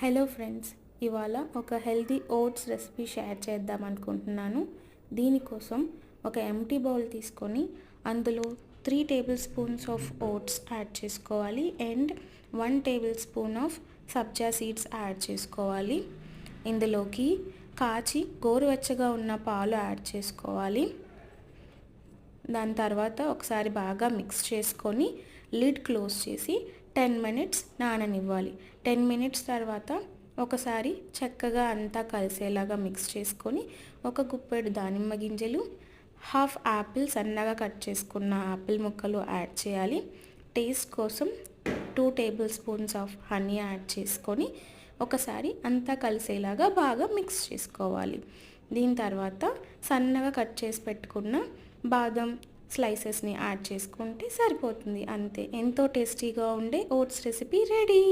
Hello friends, ఇవాళ ఒక healthy oats recipe share చేద్దాం అనుకుంటున్నాను. దీనికోసం ఒక ఎంటీ బౌల్ తీసుకొని అందులో 3 tablespoons of oats add చేసుకోవాలి and 1 tablespoon of sabja seeds add చేసుకోవాలి. ఇందులోకి కాచి గోరువెచ్చగా ఉన్న పాలు యాడ్ చేసుకోవాలి. దాని తర్వాత ఒకసారి బాగా మిక్స్ చేసుకొని లిడ్ క్లోజ్ చేసి 10 మినిట్స్ నాననివ్వాలి. 10 మినిట్స్ తర్వాత ఒకసారి చక్కగా అంతా కలిసేలాగా మిక్స్ చేసుకొని ఒక గుప్పెడు దానిమ్మ గింజలు, హాఫ్ యాపిల్ సన్నగా కట్ చేసుకున్న యాపిల్ ముక్కలు యాడ్ చేయాలి. టేస్ట్ కోసం 2 table spoons of honey add చేసుకొని ఒకసారి అంతా కలిసేలాగా బాగా మిక్స్ చేసుకోవాలి. దీని తర్వాత సన్నగా కట్ చేసి పెట్టుకున్న బాదం స్లైసెస్ని యాడ్ చేసుకుంటే సరిపోతుంది. అంతే, ఎంతో టేస్టీగా ఉండే ఓట్స్ రెసిపీ రెడీ.